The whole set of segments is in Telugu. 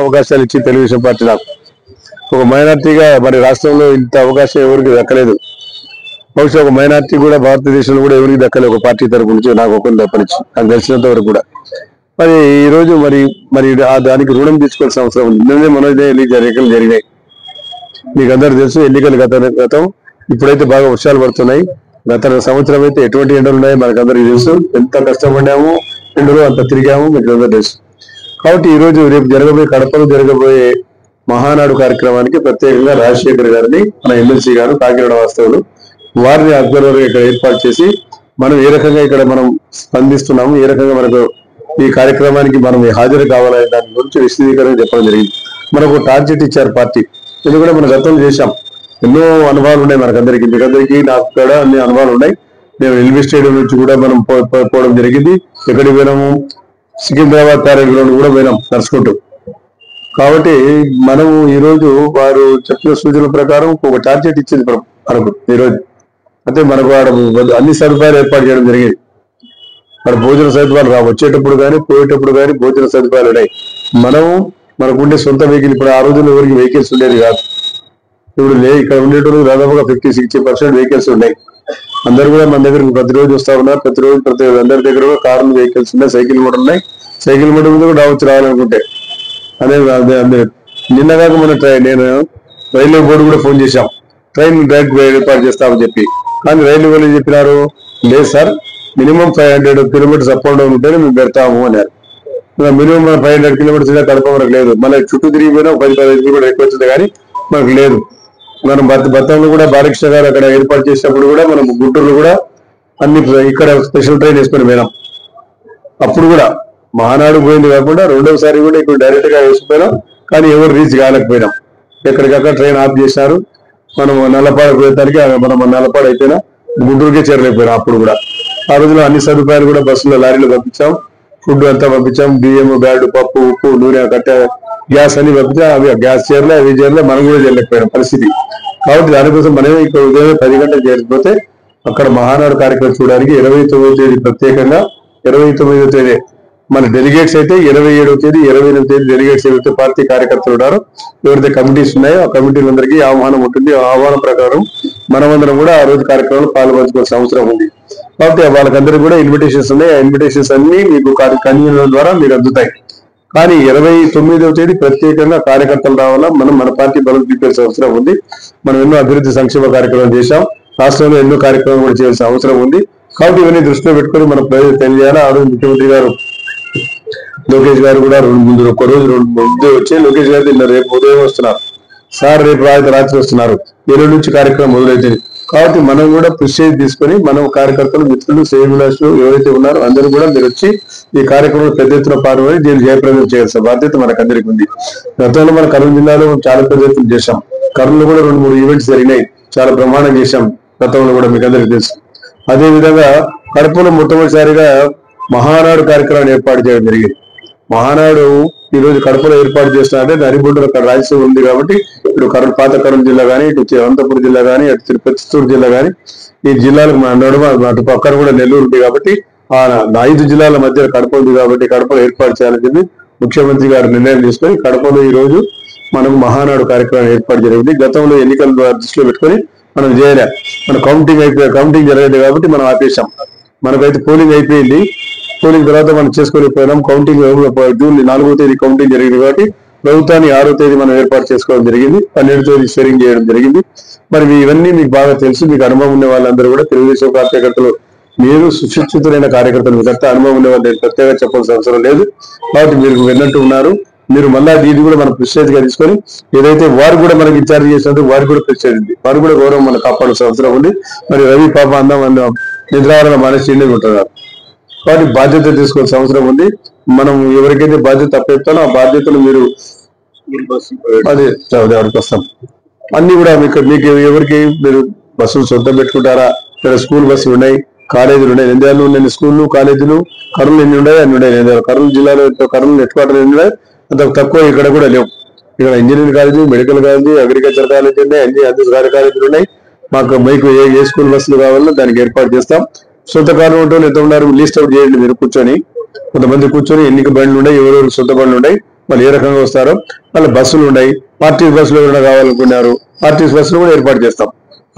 అవకాశాలు ఇచ్చి తెలుగుదేశం పార్టీ నాకు ఒక మైనార్టీగా మరి రాష్ట్రంలో ఇంత అవకాశం ఎవరికి దక్కలేదు. బహుశా ఒక మైనార్టీ కూడా భారతదేశంలో కూడా ఎవరికి దక్కలేదు ఒక పార్టీ తరపు నుంచి, నాకు ఒకరిని తప్పనిచ్చి నాకు తెలిసినంత వరకు కూడా. మరి ఈ రోజు మరి మరి దానికి రుణం తీసుకోవాల్సిన అవసరం ఉంది. నిన్ననే మనోజే ఎన్నికలు జరిగినాయి, మీకు అందరూ తెలుసు. ఎన్నికలు గతం ఇప్పుడైతే బాగా వర్షాలు పడుతున్నాయి. గత సంవత్సరం అయితే ఎటువంటి ఎండలు ఉన్నాయి మనకందరికీ తెలుసు. ఎంత కష్టపడ్డాము, ఎండలు అంత తిరిగాము, మీకు అందరూ తెలుసు. కాబట్టి ఈ రోజు రేపు కడపలో జరగబోయే మహానాడు కార్యక్రమానికి ప్రత్యేకంగా రాజశేఖర్ గారిని మన ఎమ్మెల్సీ గారు కాకినాడ వాస్తవులు వారిని అబ్జర్వర్ ఇక్కడ ఏర్పాటు చేసి మనం ఏ రకంగా ఇక్కడ మనం స్పందిస్తున్నాము, ఏ రకంగా మనకు ఈ కార్యక్రమానికి మనం హాజరు కావాలనే దాని గురించి విశదీకరణ చెప్పడం జరిగింది. మనకు టార్గెట్ ఇచ్చారు పార్టీ. ఇది కూడా మనం గతంలో చేశాం. ఎన్నో అనుభవాలు ఉన్నాయి మనకందరికీ, మీకందరికీ నాకు కూడా అన్ని అనుభవాలు ఉన్నాయి. మేము ఎల్బీ స్టేడియం నుంచి కూడా మనం పోవడం జరిగింది. ఎక్కడికి పోయినాము, సికింద్రాబాద్ ప్యారేడ్ గ్రౌండ్ కూడా పోయినాం నడుచుకుంటూ. కాబట్టి మనము ఈ రోజు వారు చెప్పిన సూచనల ప్రకారం ఒక టార్గెట్ ఇచ్చింది మనకు ఈ రోజు. అంటే మనకు అన్ని సదుపాయాలు ఏర్పాటు చేయడం జరిగింది. అక్కడ భోజన సదుపాయాలు వచ్చేటప్పుడు కానీ పోయేటప్పుడు కానీ భోజన సదుపాయాలు ఉన్నాయి. మనకు ఉండే సొంత వెహికల్, ఇప్పుడు ఆ రోజుల్లో ఎవరికి వెహికల్స్ ఉండేది కాదు. ఇప్పుడు ఇక్కడ ఉండేటప్పుడు దాదాపుగా 50-60% వెహికల్స్ ఉన్నాయి. అందరు కూడా మన దగ్గర ప్రతిరోజు వస్తా ఉన్నారు. ప్రతి అందరి దగ్గర కూడా కార్లు, వెహికల్స్ ఉన్నాయి, సైకిల్ కూడా ఉన్నాయి. సైకిల్ మోటార్ మీద కూడా రావాలనుకుంటే అదే నిన్నగాక మన నేను రైల్వే బోర్డు కూడా ఫోన్ చేశాం, ట్రైన్ డైరెక్ట్ ఏర్పాటు చేస్తామని చెప్పి. కానీ రైల్వే వాళ్ళు చెప్పినారు, లేదు sir minimum 500 kilometres up and down ఉంటేనే మేము పెడతాము అన్నారు. మినిమం 500 కిలోమీటర్స్ కడప మనకు లేదు. మళ్ళీ చుట్టూ తిరిగిపోయినా 10-15 కిలోమీటర్ ఎక్కువ వచ్చింది కానీ మనకు లేదు. మనం గతంలో కూడా బాలకృష్ణ గారు అక్కడ ఏర్పాటు చేసినప్పుడు కూడా మనం గుంటూరులో కూడా అన్ని ఇక్కడ స్పెషల్ ట్రైన్ వేసుకొని పోయినాం. అప్పుడు కూడా మహానాడు పోయింది కాకుండా రెండోసారి కూడా ఇక్కడ డైరెక్ట్ గా వేసిపోయినాం. కానీ ఎవరు రీచ్ కాలేకపోయినాం. ఎక్కడికక్కడ ట్రైన్ ఆఫ్ చేశారు. మనం నల్లపాడ పోయేదానికి మనం నల్లపాడ అయిపోయినా గుంటూరుకే చేరలేకపోయినాం. అప్పుడు కూడా ఆ రోజులో అన్ని సదుపాయాలు కూడా బస్సులో, లారీలో పంపించాం. ఫుడ్ అంతా పంపించాం. బియ్యం, బ్యాడ్, పప్పు, ఉప్పు, నూనె, కట్టె, గ్యాస్ అన్ని పంపించాం. అవి గ్యాస్ చేరలే, అవి చేరలే, మనం కూడా చేయలేకపోయినాం పరిస్థితి. కాబట్టి దానికోసం మనమే ఇక్కడ ఉదయం 10 గంటలకు చేరిపోతే అక్కడ మహానాడు కార్యక్రమం చూడడానికి 29వ తేదీ ప్రత్యేకంగా, 29వ తేదీ మన డెలిగేట్స్ అయితే 27వ తేదీ, 28వ తేదీ డెలిగేట్స్ ఏవైతే పార్టీ కార్యకర్తలు ఉన్నారో, ఎవరైతే కమిటీస్ ఉన్నాయో ఆ కమిటీలందరికీ ఆహ్వానం ఉంటుంది. ఆ ఆహ్వానం ప్రకారం మనమందరం కూడా ఆ రోజు కార్యక్రమంలో పాల్గొనాల్సిన అవసరం ఉంది. కాబట్టి వాళ్ళకందరికీ కూడా ఇన్విటేషన్స్ ఉన్నాయి. ఆ ఇన్విటేషన్స్ అన్ని మీకు కన్వీనర్ ద్వారా మీకు అందుతాయి. కానీ 29వ తేదీ ప్రత్యేకంగా కార్యకర్తలు రావాలా, మన పార్టీ బలం చూపించాల్సిన అవసరం ఉంది. మనం ఎన్నో అభివృద్ధి సంక్షేమ కార్యక్రమాలు చేశాం. రాష్ట్రంలో ఎన్నో కార్యక్రమాలు కూడా చేయాల్సిన అవసరం ఉంది. కాబట్టి ఇవన్నీ దృష్టిలో పెట్టుకుని మన ప్రజలు తెలియాలా. ఆ రోజు ముఖ్యమంత్రి గారు లోకేష్ గారు కూడా ఒక రోజు ముందే వచ్చి, లోకేష్ గారు రేపు ఉదయం వస్తున్నారు సార్, రేపు రాత్రి వస్తున్నారు, 7 నుంచి కార్యక్రమం మొదలైతుంది. కాబట్టి మనం కూడా కృషి తీసుకొని మనం కార్యకర్తలు, మిత్రులు, శ్రేయభిలాషులు ఎవరైతే ఉన్నారో అందరూ కూడా మీరు వచ్చి ఈ కార్యక్రమంలో పెద్ద ఎత్తున పాల్గొని దీన్ని జయప్రదం చేయాల్సిన బాధ్యత మనకందరికీ ఉంది. గతంలో మన కర్నూలు జిల్లాలో చాలా పెద్ద ఎత్తున చేశాం. కర్నూలు కూడా 2-3 ఈవెంట్స్ జరిగినాయి, చాలా బ్రహ్మాండం చేశాం గతంలో కూడా, మీకు అందరికీ తెలుసు. అదేవిధంగా కడపలో మొట్టమొదటిసారిగా మహానాడు కార్యక్రమాన్ని ఏర్పాటు చేయడం జరిగింది. మహానాడు ఈ రోజు కడపలో ఏర్పాటు చేస్తున్నారంటే నరిబొడ్డు అక్కడ రాయలసీమ ఉంది కాబట్టి ఇటు పాత కర్నూలు జిల్లా కానీ, ఇటు అనంతపురం జిల్లా కానీ, అటు తిరుపతి చిత్తూరు జిల్లా కానీ, ఈ జిల్లాలకు నడుమ అటు పక్కన కూడా నెల్లూరు ఉంది. కాబట్టి ఆ 5 జిల్లాల మధ్య కడప ఉంది కాబట్టి కడపలో ఏర్పాటు చేయాలని చెప్పి ముఖ్యమంత్రి గారు నిర్ణయం తీసుకొని కడపలో ఈ రోజు మనకు మహానాడు కార్యక్రమం ఏర్పాటు జరిగింది. గతంలో ఎన్నికల దృష్టిలో పెట్టుకొని మనం చేయలే, మన కౌంటింగ్ జరగలేదు కాబట్టి మనం ఆపేశాం. మనకైతే పోలింగ్ అయిపోయింది. పోలింగ్ తర్వాత మనం చేసుకోలేకపోయినాం. కౌంటింగ్ జూన్ 4వ తేదీ కౌంటింగ్ జరిగింది కాబట్టి ప్రభుత్వాన్ని 6వ తేదీ మనం ఏర్పాటు చేసుకోవడం జరిగింది. 12వ తేదీ షేరింగ్ చేయడం జరిగింది. మరి ఇవన్నీ మీకు బాగా తెలుసు. మీకు అనుభవం ఉన్న వాళ్ళందరూ కూడా తెలుగుదేశం కార్యకర్తలు, మీరు సుశిక్షితులైన కార్యకర్తలు, మీకంతా అనుభవం ఉండే వాళ్ళు ప్రత్యేకంగా చెప్పాల్సిన అవసరం లేదు. కాబట్టి మీరు విన్నట్టు ఉన్నారు. మీరు మళ్ళా దీన్ని కూడా మనం ప్రెస్టేజ్ గా తీసుకొని ఏదైతే వారు కూడా మనకి ఇన్ఛార్జ్ చేసినందుకు వారికి కూడా ప్రెస్టేజ్ ఉంది, వారు కూడా గౌరవం మనం కాపాడాల్సిన అవసరం ఉంది. మరి రవి పాప నిద్రావరణ మానేసి ఉంటున్నారు కాబట్టి బాధ్యత తీసుకోవాల్సిన అవసరం ఉంది. మనం ఎవరికైతే బాధ్యత తప్పేస్తానో ఆ బాధ్యతను మీరు అదే ఎవరికి వస్తాం అన్ని కూడా మీకు ఎవరికి మీరు బస్సులు సొంతం పెట్టుకుంటారా, ఇక్కడ స్కూల్ బస్సులు ఉన్నాయి, కాలేజీలు ఉన్నాయి. నంద్యాలలో ఉన్న స్కూళ్ళు, కాలేజీలు కర్నూలు ఎన్ని ఉన్నాయి అన్ని ఉన్నాయి. కర్నూలు జిల్లాలో కర్నూలు హెడ్ క్వార్టర్ ఎన్ని ఉన్నాయి, అంత తక్కువ ఇక్కడ కూడా లేవు. ఇక్కడ engineering college, medical college, agriculture college ఉన్నాయి, అన్ని కాలేజీలు ఉన్నాయి. మీకు ఏ స్కూల్ బస్సులు కావాలో దానికి ఏర్పాటు చేస్తాం. సొంత కారు ఉంటే ఎంత ఉన్నారు లిస్ట్ అవుట్ చేయండి. మీరు కూర్చొని కొంతమంది కూర్చొని ఎన్నిక బండ్లు ఉన్నాయి, ఎవరెవరు సొంత బండ్లు ఉన్నాయి వాళ్ళు ఏ రకంగా వస్తారో వాళ్ళ బస్సులు ఉన్నాయి. ఆర్టీసీ బస్సులు ఎవరైనా కావాలనుకున్నారు ఆర్టీసీ బస్సులు కూడా ఏర్పాటు చేస్తాం.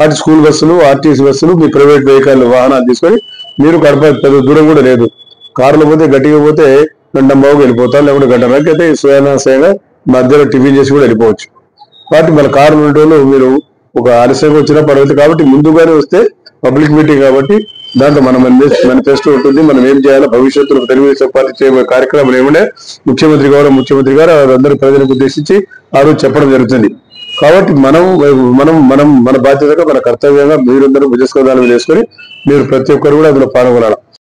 ఆర్టీ స్కూల్ బస్సులు, ఆర్టీసీ బస్సులు, మీ ప్రైవేట్ వెహికల్ వాహనాలు తీసుకొని మీరు కడప పెద్ద దూరం కూడా లేదు, కారులో పోతే గట్టిగా పోతే గంటంబాబుకి వెళ్ళిపోతారు, లేకుంటే గంటన్నరకి అయితే స్వయంగా మధ్యలో టిఫిన్ చేసి కూడా వెళ్ళిపోవచ్చు. కాబట్టి మన కారు ఉండేటోళ్ళు మీరు ఒక ఆలస్యంగా వచ్చినా పర్వాలేదు, కాబట్టి ముందుగానే వస్తే పబ్లిక్ మీటింగ్ కాబట్టి దాంట్లో మన మేనిఫెస్టో ఉంటుంది. మనం ఏం చేయాలో భవిష్యత్తులో తెలుగుదేశం పార్టీ చేయబోయే కార్యక్రమాలు ఏమంటే ముఖ్యమంత్రి గారు అందరూ ప్రజలకు ఉద్దేశించి ఆ రోజు చెప్పడం జరుగుతుంది. కాబట్టి మన బాధ్యతగా మన కర్తవ్యంగా మీరందరూ భుజస్కంధాలు వేసుకొని మీరు ప్రతి ఒక్కరు కూడా అందులో పాల్గొనాలి.